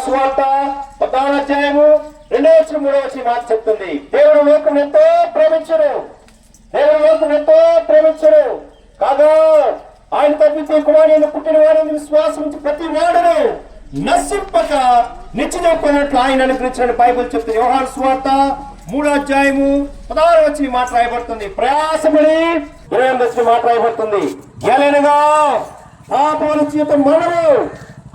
సువార్త 14వ అధ్యాయము 2వ వచనం 3వ వచనం మాట చెప్తుంది, దేవుడు లోకం ఎంతో ప్రేమించడు, దేవుడు లోకం ఎంతో ప్రేమించడు కాగా ఆయన తప్పితే కుమారుని పుట్టిన వారిని విశ్వాసం ప్రతి వాడును నశింపక నిత్యజీవం పొందినట్లు ఆయన అనుగ్రహించిన బైబిల్ చెప్తుంది. యోహాను సువార్త 3వ అధ్యాయము 16వ వచనం మాట రాయబడుతుంది, ప్రయాసపడి 20వ వచనం మాట రాయబడుతుంది, ఎలనగా పాపముల జీవితం మనము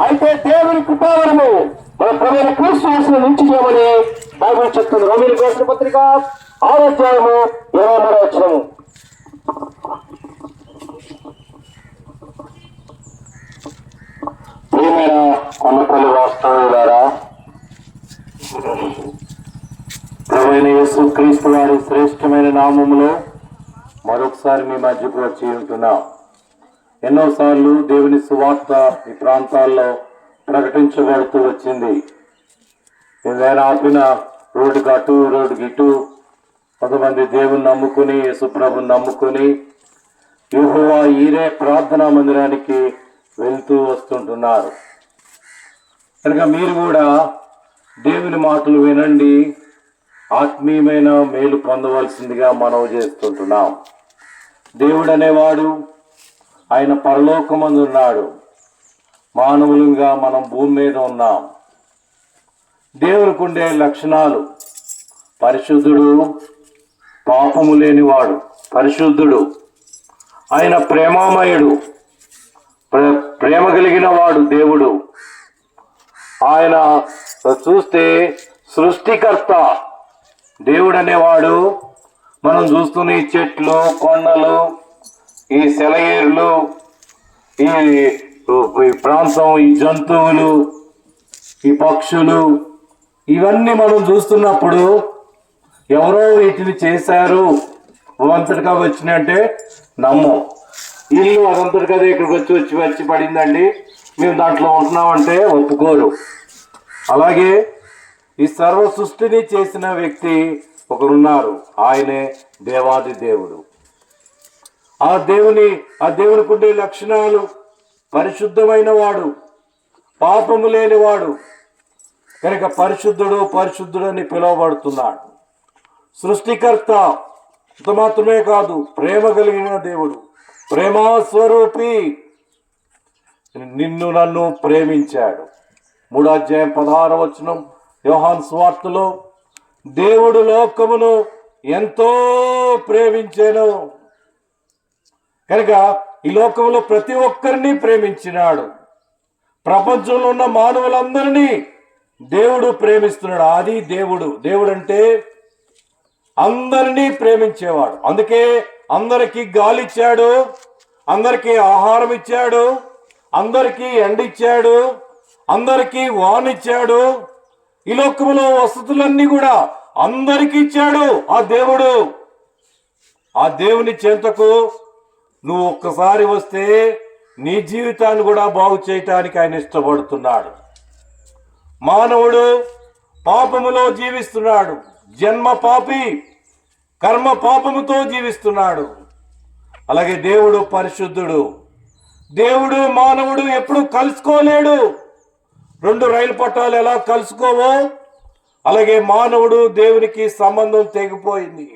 అయితే దేవుని కృపావరము మన ప్రభువైన క్రీస్తు యేసును నిత్యజీవమని బైబిల్ చెప్తుంది. రోమీయులకు రాసిన పత్రిక 6వ అధ్యాయము 23వ వచనము. ప్రియమైన కొనుగోలు వాస్తవులారా, ప్రభువైన యేసు క్రీస్తు వారి శ్రేష్టమైన నామములో మరొకసారి మీ మధ్యకు వచ్చి ఉంటున్నాం. ఎన్నోసార్లు దేవుని సువార్త ఈ ప్రాంతాల్లో ప్రకటించబడుతూ వచ్చింది. ఏదైనా ఆపిన రోడ్డుకి అటు రోడ్డుకి ఇటు కొంతమంది దేవుని నమ్ముకుని యేసుప్రభుని నమ్ముకుని యెహోవా ఈరే ప్రార్థనా మందిరానికి వెళ్తూ వస్తుంటున్నారు. కనుక మీరు కూడా దేవుని మాటలు వినండి, ఆత్మీయమైన మేలు పొందవలసిందిగా మనవి చేస్తుంటున్నాం. దేవుడు అనేవాడు ఆయన పరలోకమందు ఉన్నాడు, మానవులుగా మనం భూమి మీద ఉన్నాం. దేవునికి ఉండే లక్షణాలు, పరిశుద్ధుడు, పాపము లేనివాడు, పరిశుద్ధుడు, ఆయన ప్రేమామయుడు, ప్రేమ కలిగిన వాడు దేవుడు. ఆయన చూస్తే సృష్టికర్త దేవుడు అనేవాడు. మనం చూస్తున్న ఈ చెట్లు, కొండలు, ఈ సెలయేరులు, ఈ ప్రాంతం, ఈ జంతువులు, ఈ పక్షులు, ఇవన్నీ మనం చూస్తున్నప్పుడు ఎవరో వీటిని చేశారు అంతటిగా వచ్చినట్టే నమ్మం. ఇల్లు అదంతటిగా ఇక్కడికి వచ్చి పడిందండి, మేము దాంట్లో ఉంటున్నామంటే ఒప్పుకోరు. అలాగే ఈ సర్వ సృష్టిని చేసిన వ్యక్తి ఒకరున్నారు, ఆయనే దేవాది దేవుడు. ఆ దేవునికి ఉండే లక్షణాలు, పరిశుద్ధమైన వాడు, పాపము లేనివాడు, కనుక పరిశుద్ధుడు అని పిలువబడుతున్నాడు. సృష్టికర్త అంత మాత్రమే కాదు, ప్రేమ కలిగిన దేవుడు, ప్రేమాస్వరూపి, నిన్ను నన్ను ప్రేమించాడు. 3వ అధ్యాయం 16వ వచనం యోహాను సువార్తలో, దేవుడు లోకమును ఎంతో ప్రేమించెను. కనుక ఈ లోకంలో ప్రతి ఒక్కరిని ప్రేమించినాడు. ప్రపంచంలో ఉన్న మానవులందరినీ దేవుడు ప్రేమిస్తున్నాడు. అది దేవుడు అంటే అందరినీ ప్రేమించేవాడు. అందుకే అందరికీ గాలి ఇచ్చాడు, అందరికీ ఆహారం ఇచ్చాడు, అందరికీ ఎండిచ్చాడు, అందరికీ వానిచ్చాడు. ఈ లోకంలో వసతులన్నీ కూడా అందరికీ ఇచ్చాడు ఆ దేవుడు. ఆ దేవుని చెంతకు నువ్వు ఒక్కసారి వస్తే నీ జీవితాన్ని కూడా బాగు చేయటానికి ఆయన ఇష్టపడుతున్నాడు. మానవుడు పాపములో జీవిస్తున్నాడు, జన్మ పాపి, కర్మ పాపముతో జీవిస్తున్నాడు. అలాగే దేవుడు పరిశుద్ధుడు. దేవుడు మానవుడు ఎప్పుడు కలుసుకోలేడు. 2 రైలు పట్టాలు ఎలా కలుసుకోవో అలాగే మానవుడు దేవునికి సంబంధం తెగిపోయింది.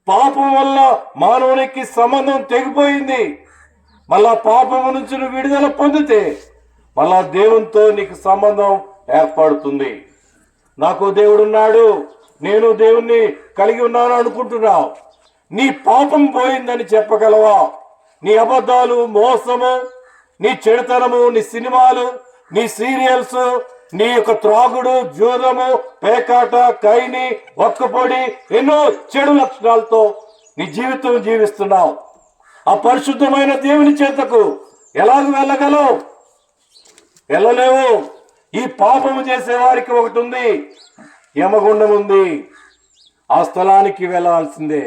పాపం వల్ల మానవునికి సంబంధం తెగిపోయింది. మళ్ళా పాపము నుంచి నువ్వు విడుదల పొందితే మళ్ళా దేవునితో నీకు సంబంధం ఏర్పడుతుంది. నాకు దేవుడున్నాడు, నేను దేవుణ్ణి కలిగి ఉన్నాను అనుకుంటున్నావు, నీ పాపం పోయిందని చెప్పగలవా? నీ అబద్ధాలు, మోసము, నీ చెడుతనము, నీ సినిమాలు, నీ సీరియల్స్, నీ యొక్క త్రాగుడు, జూదము, పేకాట, కైని, ఒక్కపొడి, ఎన్నో చెడు లక్షణాలతో నీ జీవితం జీవిస్తున్నావు. ఆ పరిశుద్ధమైన దేవుని చేతకు ఎలాగ వెళ్ళగలవు? వెళ్ళలేవు. ఈ పాపము చేసే వారికి ఒకటి ఉంది, యమగుండం ఉంది. ఆ స్థలానికి వెళ్ళాల్సిందే.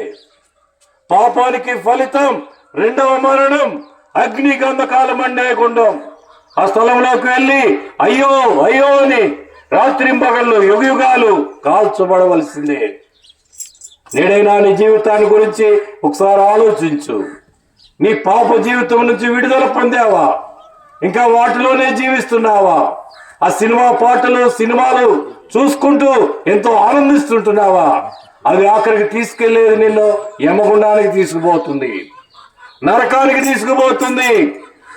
పాపానికి ఫలితం 2వ మరణం, అగ్ని గంధకాల మండే గుండం. ఆ స్థలంలోకి వెళ్ళి అయ్యో అయ్యో అని రాత్రింపగళ్ళు యుగయుగాలు కాల్చబడవలసిందే. నేడైనా నీ జీవితాన్ని గురించి ఒకసారి ఆలోచించు. నీ పాప జీవితం నుంచి విడుదల పొందావా? ఇంకా వాటిలోనే జీవిస్తున్నావా? ఆ సినిమా పాటలు సినిమాలు చూసుకుంటూ ఎంతో ఆనందిస్తుంటున్నావా? అది ఆఖరికి తీసుకెళ్లేది నిన్ను యమగుండానికి తీసుకుపోతుంది, నరకానికి తీసుకుపోతుంది.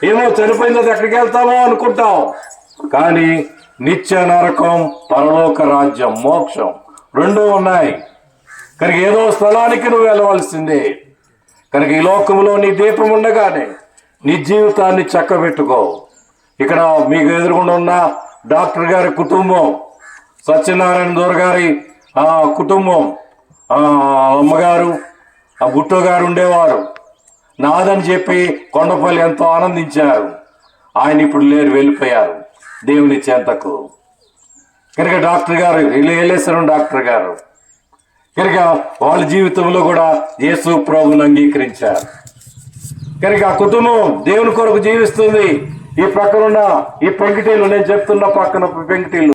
ఏమో చనిపోయింది ఎక్కడికి వెళ్తామో అనుకుంటాం, కానీ నిత్య నరకం, పరలోక రాజ్యం, మోక్షం రెండూ ఉన్నాయి. కనుక ఏదో స్థలానికి నువ్వు వెళ్ళవలసిందే. కనుక ఈ లోకంలో నీ దీపం ఉండగానే నీ జీవితాన్ని చక్కబెట్టుకో. ఇక్కడ మీకు ఎదురుగుండా ఉన్న డాక్టర్ గారి కుటుంబం, సత్యనారాయణ దూర గారి కుటుంబం, అమ్మగారు ఆ బుట్టో గారు ఉండేవారు. నాదని చెప్పి కొండపల్లి ఎంతో ఆనందించారు. ఆయన ఇప్పుడు లేరు, వెళ్ళిపోయారు దేవుని చెంతకు. కనుక డాక్టర్ గారు ఏలేశ్వరం డాక్టర్ గారు కనుక వాళ్ళ జీవితంలో కూడా యేసు ప్రభువుని అంగీకరించారు. కనుక ఆ కుటుంబం దేవుని కొరకు జీవిస్తుంది. ఈ పక్కనున్న ఈ పెంకిటీలు, నేను చెప్తున్న పక్కన పెంకిటీలు